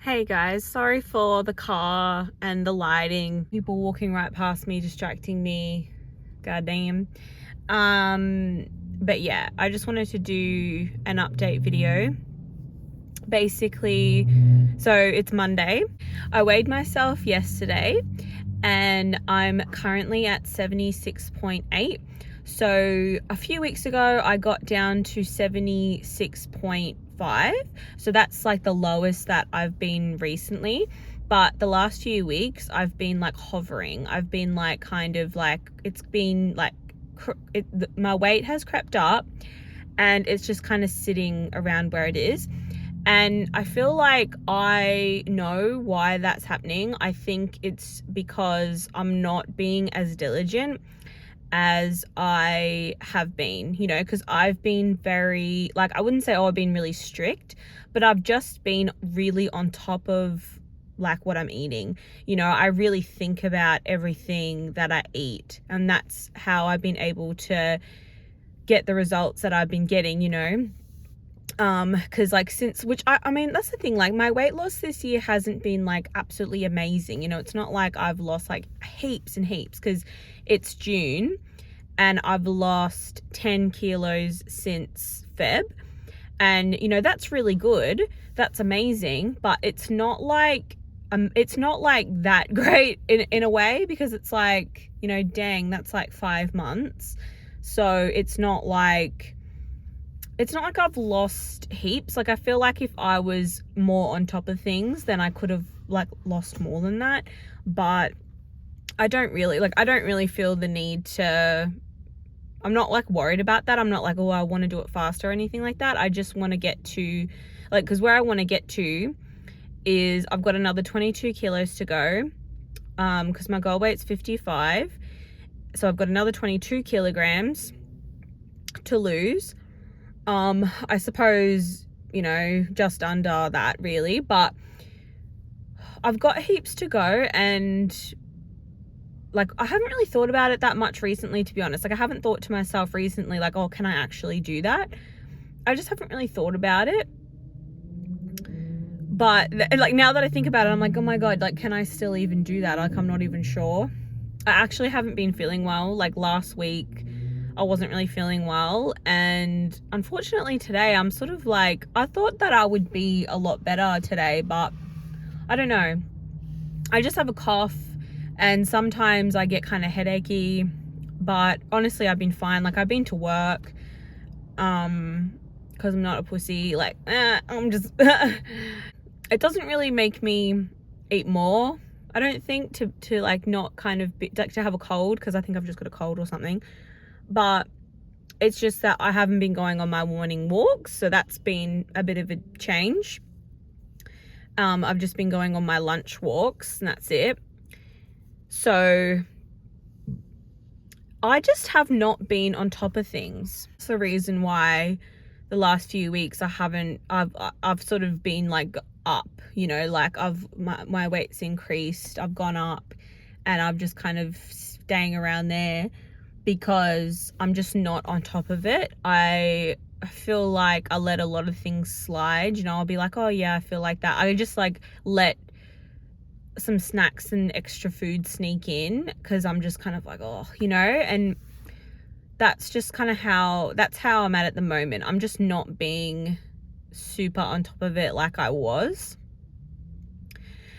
Hey guys, sorry for the car and the lighting. People walking right past me, distracting me. Goddamn. But yeah, I just wanted to do an update video. Basically, so it's Monday. I weighed myself yesterday and I'm currently at 76.8. So a few weeks ago, I got down to 76.5. So that's like the lowest that I've been recently. But the last few weeks, I've been like hovering. I've been like kind of like, it's been like, my weight has crept up and it's just kind of sitting around where it is. And I feel like I know why that's happening. I think it's because I'm not being as diligent as I have been, you know, because I've been very, like, I wouldn't say, oh, I've been really strict, but I've just been really on top of like what I'm eating. You know, I really think about everything that I eat, and that's how I've been able to get the results that I've been getting, you know. Because like since, which I mean, that's the thing, like my weight loss this year hasn't been like absolutely amazing, you know. It's not like I've lost like heaps and heaps, because it's June and I've lost 10 kilos since Feb, and you know, that's really good, that's amazing, but it's not like that great in a way, because it's like, you know, dang, that's like 5 months. So it's not like I've lost heaps. Like I feel like if I was more on top of things, then I could have like lost more than that. But I don't really feel the need to, I'm not like worried about that. I'm not like, oh, I want to do it faster or anything like that. I just want to get to like, because where I want to get to is I've got another 22 kilos to go, because my goal weight's 55. So I've got another 22 kilograms to lose. I suppose, you know, just under that really, but I've got heaps to go, and like I haven't really thought about it that much recently, to be honest. Like I haven't thought to myself recently like, oh, can I actually do that? I just haven't really thought about it. But like now that I think about it, I'm like, oh my God, like can I still even do that? Like I'm not even sure. I actually haven't been feeling well. Like last week I wasn't really feeling well, and unfortunately today I'm sort of like, I thought that I would be a lot better today, but I don't know. I just have a cough and sometimes I get kind of headachy, but honestly I've been fine. Like I've been to work because I'm not a pussy. Like I'm just it doesn't really make me eat more, I don't think, to like not kind of be, like to have a cold, because I think I've just got a cold or something. But it's just that I haven't been going on my morning walks, so that's been a bit of a change. I've just been going on my lunch walks and that's it. So I just have not been on top of things. It's the reason why the last few weeks I've sort of been like up, you know, like my weight's increased, I've gone up, and I've just kind of staying around there because I'm just not on top of it. I feel like I let a lot of things slide, you know. I'll be like, oh yeah, I feel like that. I just like let some snacks and extra food sneak in because I'm just kind of like, oh, you know. And that's just kind of how I'm at the moment. I'm just not being super on top of it like I was.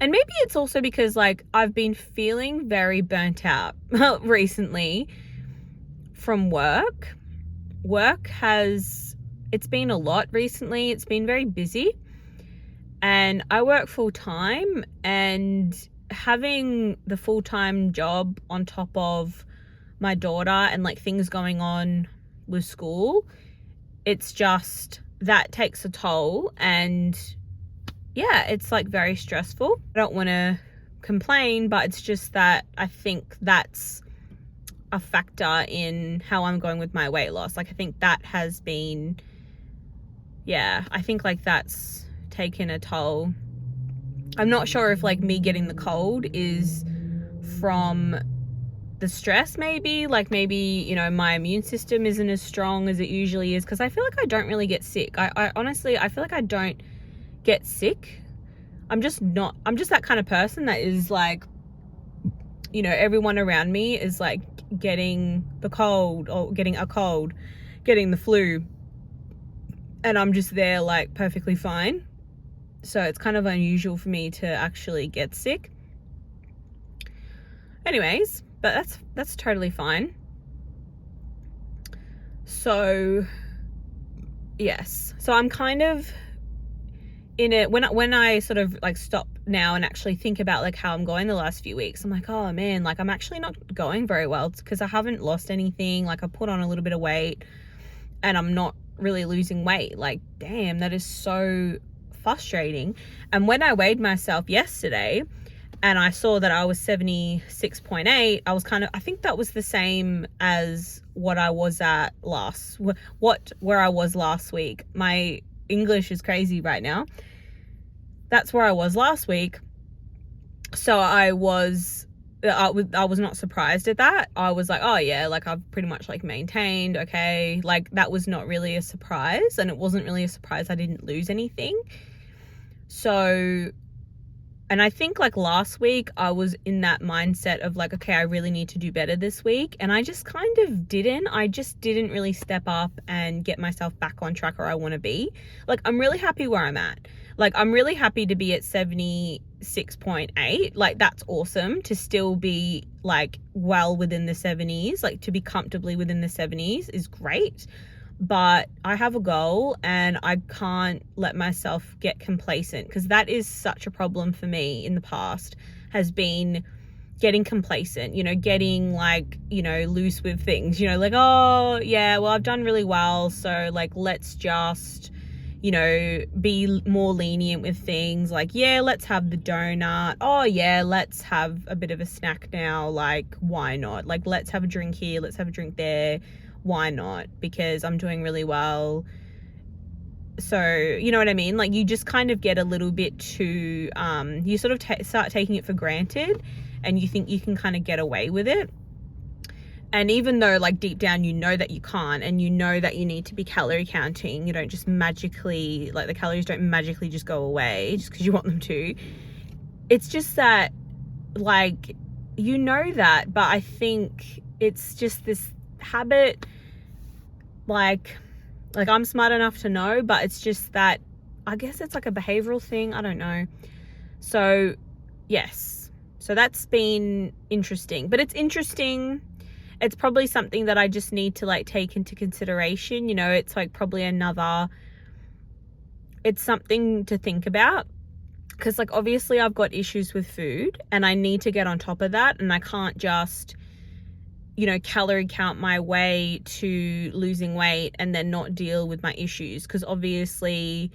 And maybe it's also because like I've been feeling very burnt out recently from work. It's been a lot recently. It's been very busy, and I work full time, and having the full-time job on top of my daughter and like things going on with school, it's just, that takes a toll. And yeah, it's like very stressful. I don't want to complain, but it's just that I think that's a factor in how I'm going with my weight loss. Like I think that has been, yeah, I think like that's taken a toll. I'm not sure if like me getting the cold is from the stress, maybe you know, my immune system isn't as strong as it usually is, because I feel like I don't really get sick. I honestly, I feel like I don't get sick. I'm just that kind of person that is like, you know, everyone around me is like getting the cold or getting a cold, getting the flu, and I'm just there like perfectly fine. So it's kind of unusual for me to actually get sick. Anyways, but that's totally fine. So yes, so I'm kind of in it when I sort of like stop now and actually think about like how I'm going the last few weeks. I'm like, oh man, like I'm actually not going very well because I haven't lost anything. Like I put on a little bit of weight and I'm not really losing weight. Like, damn, that is so frustrating. And when I weighed myself yesterday and I saw that I was 76.8, I was I think that was the same as what I was at where I was last week. My English is crazy right now. That's where I was last week. So I was not surprised at that. I was like, oh yeah, like I've pretty much like maintained, okay. Like that was not really a surprise, and it wasn't really a surprise I didn't lose anything. So, and I think like last week I was in that mindset of like, okay, I really need to do better this week. And I just kind of didn't. I just didn't really step up and get myself back on track where I want to be. Like I'm really happy where I'm at. Like I'm really happy to be at 76.8. Like that's awesome to still be like well within the 70s. Like to be comfortably within the 70s is great. But I have a goal and I can't let myself get complacent, because that is such a problem for me in the past, has been getting complacent, you know, getting like, you know, loose with things, you know, like, oh yeah, well I've done really well, so like let's just, you know, be more lenient with things. Like, yeah, let's have the donut. Oh yeah, let's have a bit of a snack now. Like, why not? Like, let's have a drink here, let's have a drink there. Why not? Because I'm doing really well. So, you know what I mean? Like you just kind of get a little bit too, you sort of start taking it for granted, and you think you can kind of get away with it. And even though like deep down you know that you can't, and you know that you need to be calorie counting, you don't just magically, like the calories don't magically just go away just because you want them to. It's just that like, you know that, but I think it's just this habit, like I'm smart enough to know, but it's just that I guess it's like a behavioral thing. I don't know. So yes, so that's been interesting, but it's interesting. It's probably something that I just need to like take into consideration. You know, it's like probably it's something to think about, because like obviously I've got issues with food and I need to get on top of that, and I can't just, you know, calorie count my way to losing weight and then not deal with my issues, because obviously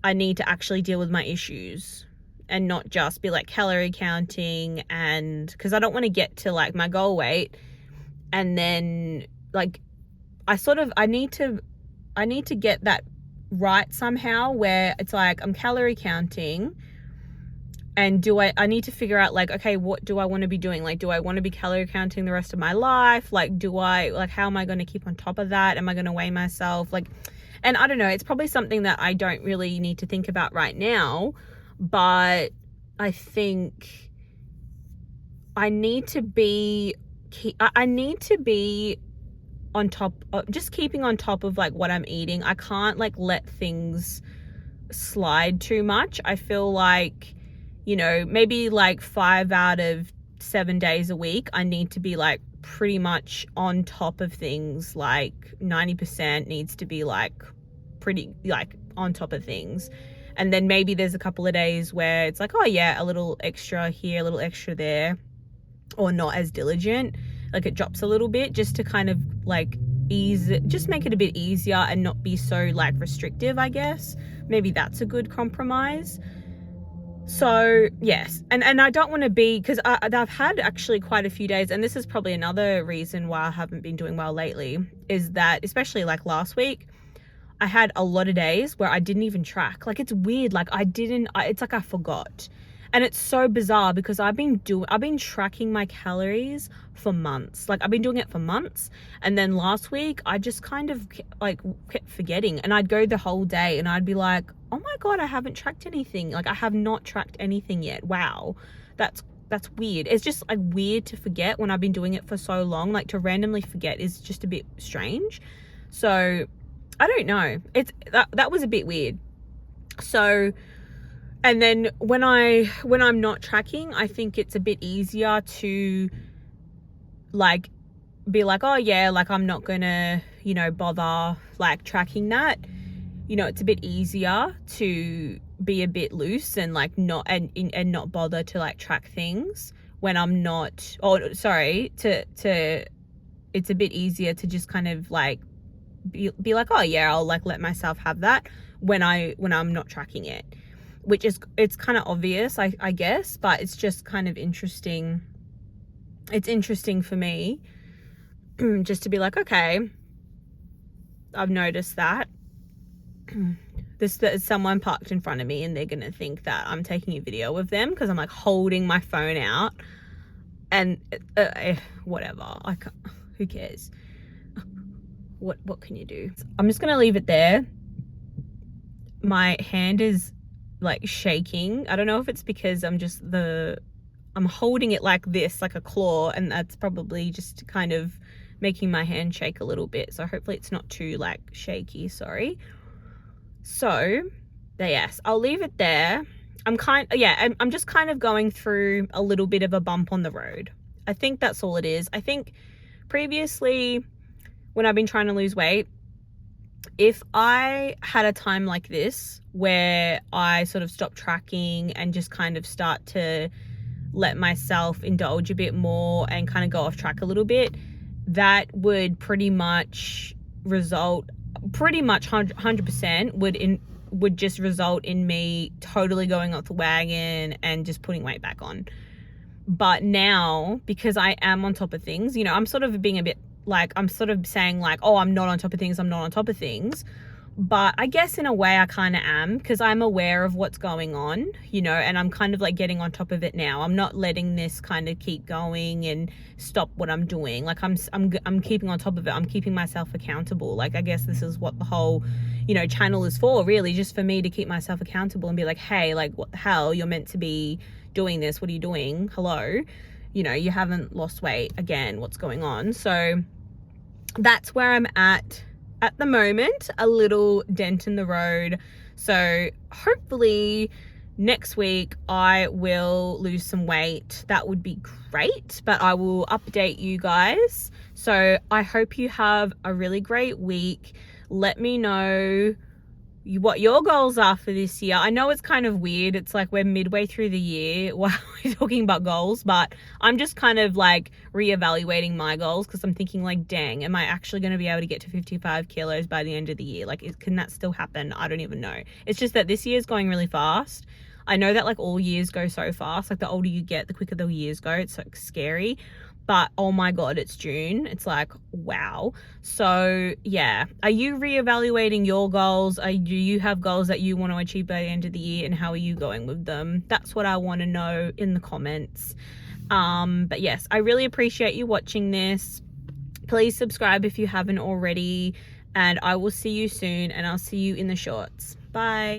I need to actually deal with my issues and not just be like calorie counting. And because I don't want to get to like my goal weight and then like I need to get that right somehow, where it's like I'm calorie counting, and I need to figure out like, okay, what do I want to be doing? Like, do I want to be calorie counting the rest of my life? Like, how am I going to keep on top of that? Am I going to weigh myself? Like, and I don't know, it's probably something that I don't really need to think about right now, but I think I need to be on top of, just keeping on top of like what I'm eating. I can't like let things slide too much. I feel like, you know, maybe like 5 out of 7 days a week, I need to be like pretty much on top of things. Like 90% needs to be like pretty like on top of things. And then maybe there's a couple of days where it's like, oh yeah, a little extra here, a little extra there, or not as diligent. Like it drops a little bit, just to kind of like just make it a bit easier and not be so like restrictive, I guess. Maybe that's a good compromise. So yes, and I don't want to be, because I've had actually quite a few days, and this is probably another reason why I haven't been doing well lately, is that especially like last week, I had a lot of days where I didn't even track. Like it's weird, like it's like I forgot. And it's so bizarre because I've been tracking my calories for months. Like I've been doing it for months. And then last week I just kind of like kept forgetting, and I'd go the whole day and I'd be like, oh my God, I haven't tracked anything. Like I have not tracked anything yet. Wow. That's weird. It's just like weird to forget when I've been doing it for so long. Like to randomly forget is just a bit strange. So I don't know. That was a bit weird. So, and then when I'm not tracking, I think it's a bit easier to like be like, oh yeah, like I'm not gonna, bother like tracking that. It's a bit easier to be a bit loose and like not not bother to like track things when I'm not, it's a bit easier to just kind of like be like, oh yeah, I'll like let myself have that when I'm not tracking it, which is, it's kind of obvious, I guess, but it's just kind of interesting. It's interesting for me just to be like, okay, I've noticed that there's someone parked in front of me and they're gonna think that I'm taking a video of them because I'm like holding my phone out, and whatever, who cares? What can you do? I'm just gonna leave it there. My hand is like shaking. I don't know if it's because I'm holding it like this, like a claw, and that's probably just kind of making my hand shake a little bit. So hopefully it's not too like shaky, sorry. So yes, I'll leave it there. I'm just kind of going through a little bit of a bump on the road. I think that's all it is. I think previously when I've been trying to lose weight, if I had a time like this where I sort of stop tracking and just kind of start to let myself indulge a bit more and kind of go off track a little bit, that would pretty much 100% would just result in me totally going off the wagon and just putting weight back on. But now, because I am on top of things, I'm sort of being a bit like, I'm sort of saying like, oh, I'm not on top of things. But I guess in a way I kind of am, because I'm aware of what's going on, and I'm kind of like getting on top of it now. I'm not letting this kind of keep going and stop what I'm doing. Like I'm keeping on top of it. I'm keeping myself accountable. Like I guess this is what the whole, channel is for, really, just for me to keep myself accountable and be like, hey, like what the hell, you're meant to be doing this. What are you doing? Hello. You haven't lost weight again. What's going on? So that's where I'm at the moment, a little dent in the road. So hopefully next week I will lose some weight. That would be great, but I will update you guys. So I hope you have a really great week. Let me know what your goals are for this year. I know it's kind of weird. It's like we're midway through the year while we're talking about goals, but I'm just kind of like reevaluating my goals because I'm thinking like, dang, am I actually going to be able to get to 55 kilos by the end of the year? Like, can that still happen? I don't even know. It's just that this year is going really fast. I know that like all years go so fast. Like the older you get, the quicker the years go. It's like scary. But oh my God, it's June. It's like, wow. So yeah, are you reevaluating your goals? Do you have goals that you want to achieve by the end of the year, and how are you going with them? That's what I want to know in the comments. But yes, I really appreciate you watching this. Please subscribe if you haven't already, and I will see you soon, and I'll see you in the shorts. Bye.